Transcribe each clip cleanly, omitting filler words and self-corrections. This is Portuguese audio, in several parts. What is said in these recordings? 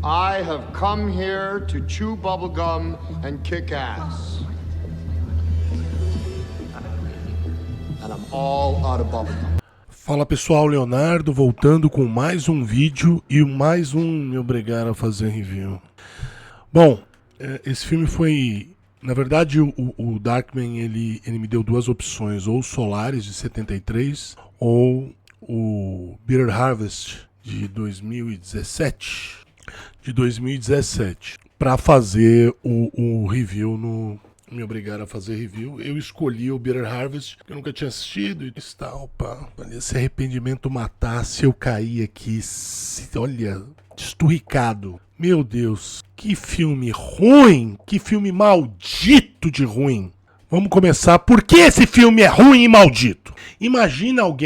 I have come here to chew bubblegum and kick ass. And I'm all out of bubblegum. Fala pessoal, Leonardo voltando com mais um vídeo e mais um me obrigaram a fazer review. Bom, esse filme foi... Na verdade o Darkman ele me deu duas opções, ou Solaris de 73 ou o Bitter Harvest de 2017. Para fazer o review no... Me obrigaram a fazer review. Eu escolhi o Bitter Harvest, que eu nunca tinha assistido. E tal, pá. Se arrependimento matasse, eu caí aqui. Olha, esturricado. Meu Deus, que filme ruim. Que filme maldito de ruim. Vamos começar. Por que esse filme é ruim e maldito? Imagina o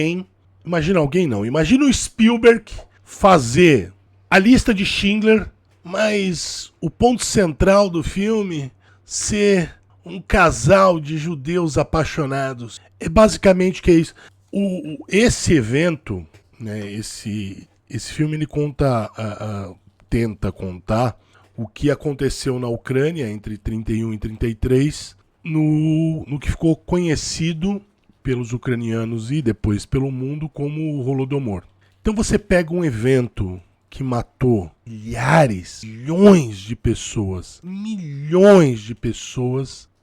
Spielberg fazer a lista de Schindler, mas o ponto central do filme ser um casal de judeus apaixonados. É basicamente o que é isso. Esse evento, né, esse filme ele tenta contar o que aconteceu na Ucrânia entre 31 e 33, no que ficou conhecido pelos ucranianos e depois pelo mundo como o Holodomor. Então você pega um evento que matou milhões de pessoas,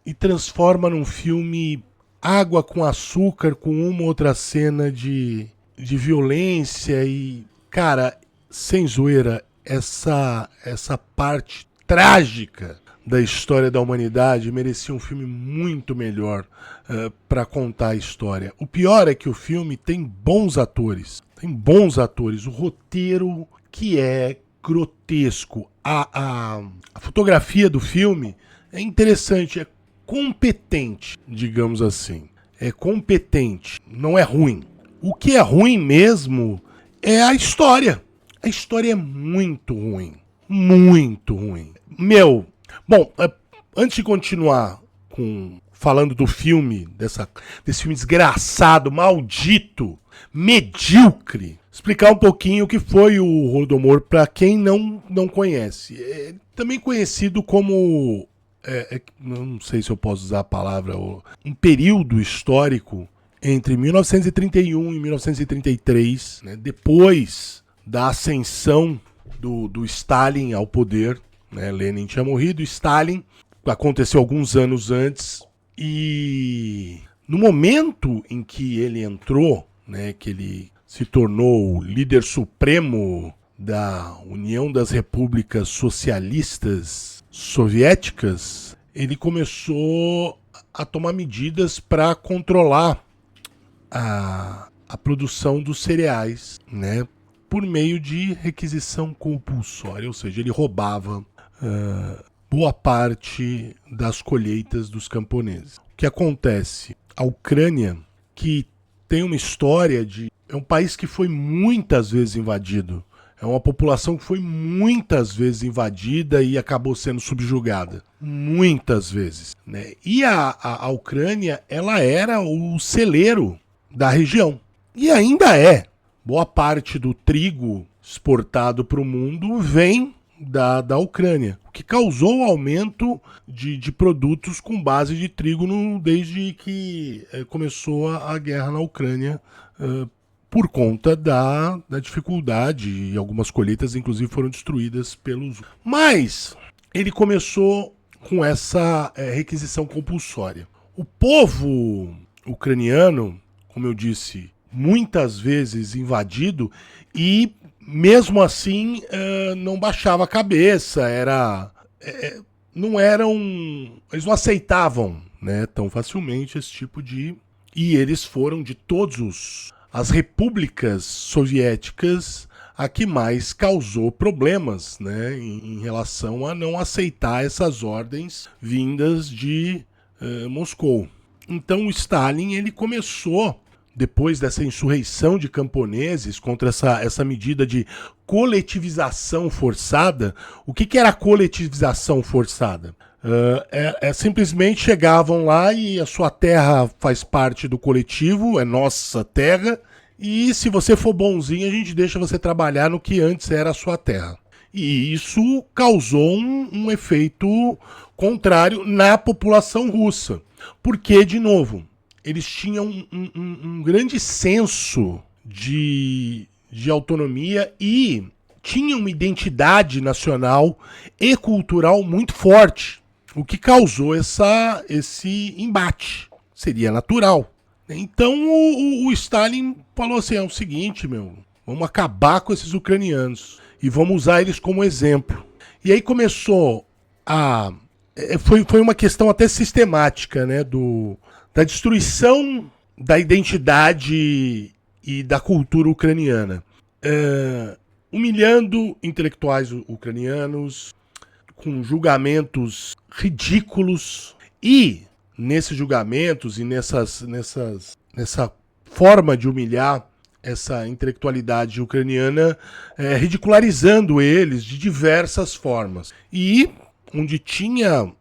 e transforma num filme água com açúcar, com uma outra cena de violência e, cara, sem zoeira, essa parte trágica da história da humanidade merecia um filme muito melhor para contar a história. O pior é que o filme tem bons atores, o roteiro que é grotesco, a fotografia do filme é interessante, é competente, digamos assim. É competente, não é ruim. O que é ruim mesmo é a história. A história é muito ruim. Muito ruim. Bom, antes de continuar falando do filme, desse filme desgraçado, maldito, medíocre, explicar um pouquinho o que foi o Holodomor para quem não conhece. É também conhecido como... não sei se eu posso usar a palavra, um período histórico entre 1931 e 1933, né, depois da ascensão do Stalin ao poder, né, Lenin tinha morrido, Stalin aconteceu alguns anos antes, e no momento em que ele entrou, né, que ele se tornou o líder supremo da União das Repúblicas Socialistas Soviéticas, ele começou a tomar medidas para controlar a produção dos cereais, né, por meio de requisição compulsória, ou seja, ele roubava boa parte das colheitas dos camponeses. O que acontece? A Ucrânia, que tem uma história é um país que foi muitas vezes invadido. É uma população que foi muitas vezes invadida e acabou sendo subjugada. Muitas vezes, né? E a Ucrânia, ela era o celeiro da região. E ainda é. Boa parte do trigo exportado para o mundo vem da Ucrânia, o que causou o aumento de produtos com base de trigo desde que começou a guerra na Ucrânia, por conta da dificuldade, e algumas colheitas inclusive foram destruídas pelos... Mas ele começou com essa requisição compulsória. O povo ucraniano, como eu disse, muitas vezes invadido, e mesmo assim não baixava a cabeça, eles não aceitavam, né, tão facilmente esse tipo de... E eles foram de todas as repúblicas soviéticas a que mais causou problemas, né, em relação a não aceitar essas ordens vindas de Moscou. Então o Stalin ele começou, depois dessa insurreição de camponeses contra essa medida de coletivização forçada. O que era coletivização forçada? Simplesmente chegavam lá e a sua terra faz parte do coletivo, é nossa terra, e se você for bonzinho a gente deixa você trabalhar no que antes era a sua terra. E isso causou um efeito contrário na população russa. Porque, de novo, eles tinham um grande senso de autonomia e tinham uma identidade nacional e cultural muito forte, o que causou esse embate. Seria natural. Então o Stalin falou assim, é o seguinte, vamos acabar com esses ucranianos e vamos usar eles como exemplo. E aí começou a... Foi uma questão até sistemática, né, da destruição da identidade e da cultura ucraniana. Humilhando intelectuais ucranianos, com julgamentos ridículos, e nesses julgamentos e nessa forma de humilhar essa intelectualidade ucraniana, ridicularizando eles de diversas formas. E onde tinha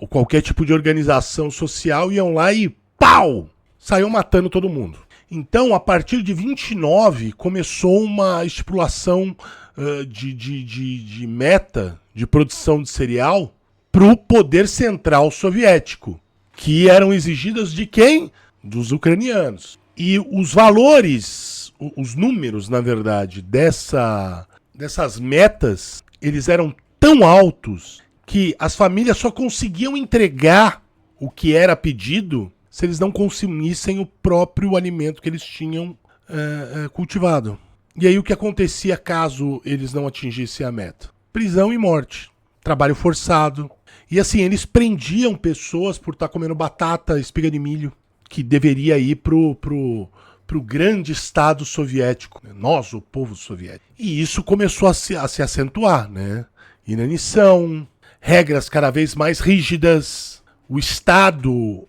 qualquer tipo de organização social, iam lá e pau! Saiu matando todo mundo. Então, a partir de 29, começou uma estipulação de meta de produção de cereal para o poder central soviético, que eram exigidas de quem? Dos ucranianos. E os valores, os números, na verdade, dessas metas, eles eram tão altos que as famílias só conseguiam entregar o que era pedido se eles não consumissem o próprio alimento que eles tinham cultivado. E aí o que acontecia caso eles não atingissem a meta? Prisão e morte, trabalho forçado. E assim, eles prendiam pessoas por estar comendo batata, espiga de milho, que deveria ir pro grande Estado soviético. Nós, o povo soviético. E isso começou a se acentuar, né? Inanição, regras cada vez mais rígidas, o Estado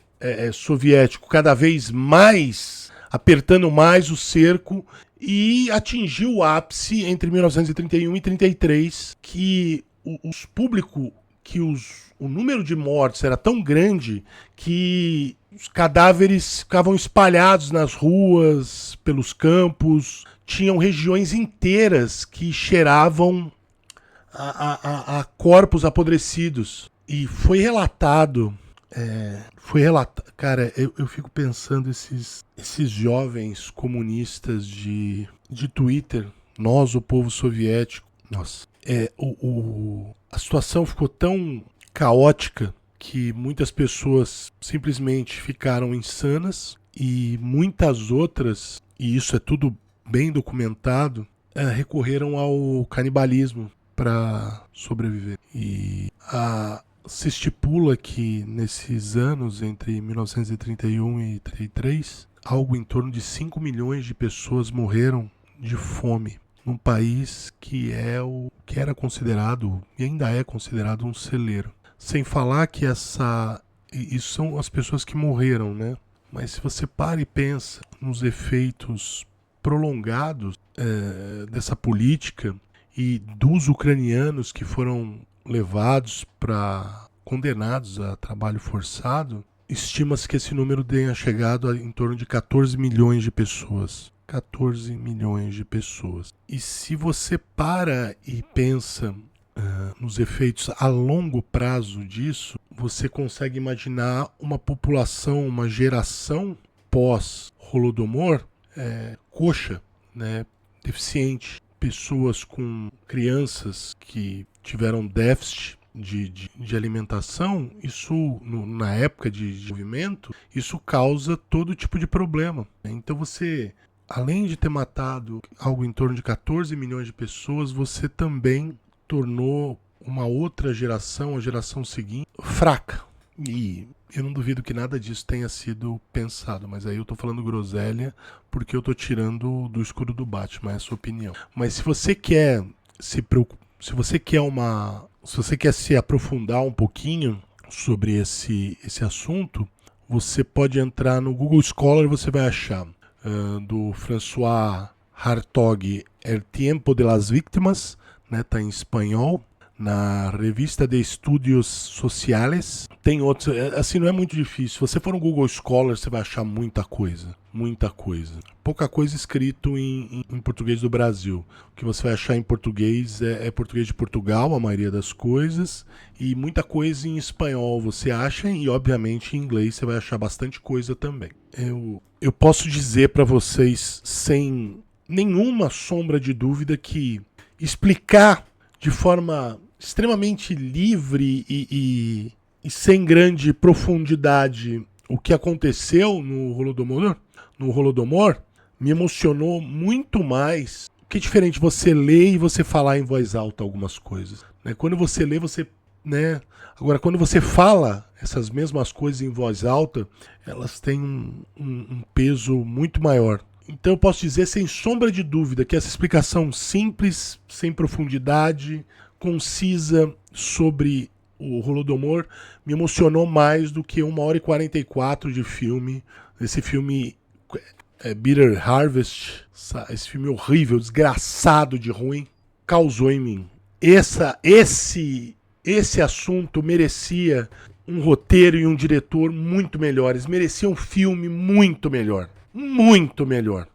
soviético cada vez mais apertando mais o cerco, e atingiu o ápice entre 1931 e 1933, que o número de mortes era tão grande que os cadáveres ficavam espalhados nas ruas, pelos campos, tinham regiões inteiras que cheiravam a corpos apodrecidos. E foi relatado, cara, eu fico pensando esses jovens comunistas de Twitter, nós, o povo soviético, nossa, a situação ficou tão caótica que muitas pessoas simplesmente ficaram insanas e muitas outras, e isso é tudo bem documentado, recorreram ao canibalismo para sobreviver. E se estipula que nesses anos, entre 1931 e 1933, algo em torno de 5 milhões de pessoas morreram de fome, num país que era considerado, e ainda é considerado, um celeiro. Sem falar que isso são as pessoas que morreram, né? Mas se você para e pensa nos efeitos prolongados dessa política e dos ucranianos que foram condenados a trabalho forçado, estima-se que esse número tenha chegado a em torno de 14 milhões de pessoas. 14 milhões de pessoas. E se você para e pensa nos efeitos a longo prazo disso, você consegue imaginar uma população, uma geração pós-Holodomor coxa, né, deficiente, pessoas com crianças que tiveram déficit de alimentação. Isso, na época de desenvolvimento, isso causa todo tipo de problema. Então você, além de ter matado algo em torno de 14 milhões de pessoas, você também tornou uma outra geração, a geração seguinte, fraca. E eu não duvido que nada disso tenha sido pensado, mas aí eu tô falando groselha porque eu tô tirando do escuro do Batman, é a sua opinião. Mas se você quer se se aprofundar um pouquinho sobre esse assunto, você pode entrar no Google Scholar e você vai achar do François Hartog, El Tiempo de las Víctimas, né, tá em espanhol, na Revista de Estudios Sociales. Tem outros, assim, não é muito difícil. Se você for no Google Scholar, você vai achar muita coisa. muita coisa. Pouca coisa escrito em português do Brasil. O que você vai achar em português é português de Portugal, a maioria das coisas, e muita coisa em espanhol você acha, e obviamente em inglês você vai achar bastante coisa também. Eu posso dizer para vocês, sem nenhuma sombra de dúvida, que explicar de forma extremamente livre e sem grande profundidade o que aconteceu no Holodomor, me emocionou muito mais. Que é diferente você ler e você falar em voz alta algumas coisas, né? Quando você lê, você, né? Agora, quando você fala essas mesmas coisas em voz alta, elas têm um peso muito maior. Então eu posso dizer sem sombra de dúvida que essa explicação simples, sem profundidade, concisa sobre o Holodomor me emocionou mais do que 1h44 de filme. Esse filme Bitter Harvest, esse filme horrível, desgraçado de ruim, causou em mim. Esse assunto merecia um roteiro e um diretor muito melhores, merecia um filme muito melhor. Muito melhor.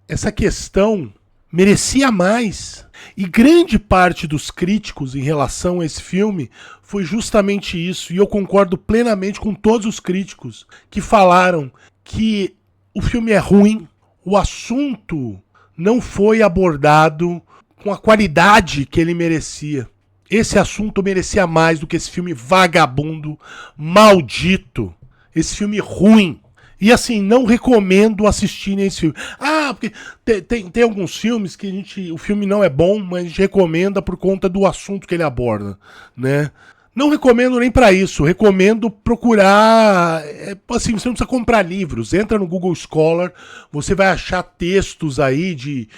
Essa questão merecia mais. E grande parte dos críticos em relação a esse filme foi justamente isso. E eu concordo plenamente com todos os críticos que falaram que o filme é ruim, o assunto não foi abordado com a qualidade que ele merecia. Esse assunto merecia mais do que esse filme vagabundo, maldito, esse filme ruim. E assim, não recomendo assistirem esse filme. Porque tem alguns filmes que o filme não é bom, mas a gente recomenda por conta do assunto que ele aborda, né? Não recomendo nem pra isso, recomendo procurar, assim, você não precisa comprar livros, entra no Google Scholar, você vai achar textos aí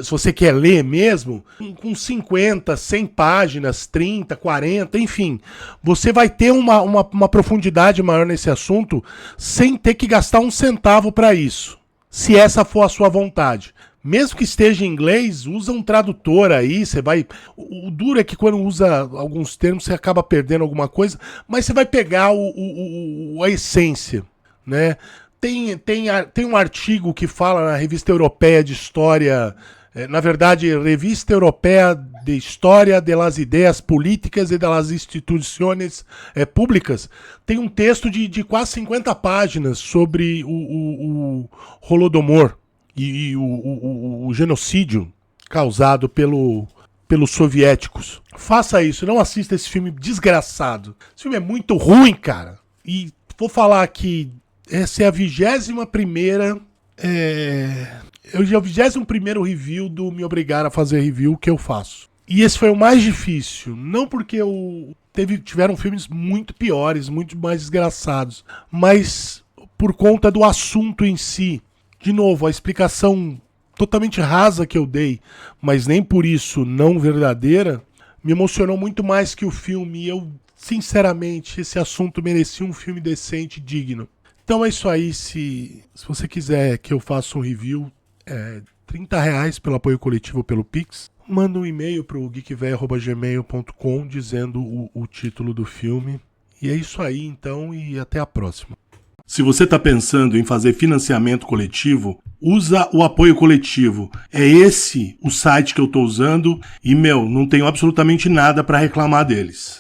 se você quer ler mesmo, com 50, 100 páginas, 30, 40, enfim, você vai ter uma profundidade maior nesse assunto sem ter que gastar um centavo pra isso, se essa for a sua vontade. Mesmo que esteja em inglês, usa um tradutor aí, você vai... O duro é que quando usa alguns termos você acaba perdendo alguma coisa, mas você vai pegar a essência, né? Tem um artigo que fala na Revista Europeia de História, na verdade, Revista Europeia de História de las Ideias Políticas e das Instituições Públicas, tem um texto de quase 50 páginas sobre o Holodomor. E o genocídio causado pelos soviéticos. Faça isso, não assista esse filme desgraçado. Esse filme é muito ruim, cara. E vou falar que essa é a 21ª... é o 21º review do Me Obrigar a Fazer Review que eu faço. E esse foi o mais difícil. Não porque tiveram filmes muito piores, muito mais desgraçados, mas por conta do assunto em si. De novo, a explicação totalmente rasa que eu dei, mas nem por isso não verdadeira, me emocionou muito mais que o filme. E eu, sinceramente, esse assunto merecia um filme decente e digno. Então é isso aí. Se você quiser que eu faça um review, R$30 pelo apoio coletivo pelo Pix. Manda um e-mail para o geekvéio@gmail.com dizendo o título do filme. E é isso aí, então, e até a próxima. Se você está pensando em fazer financiamento coletivo, usa o apoio coletivo. É esse o site que eu estou usando e, não tenho absolutamente nada para reclamar deles.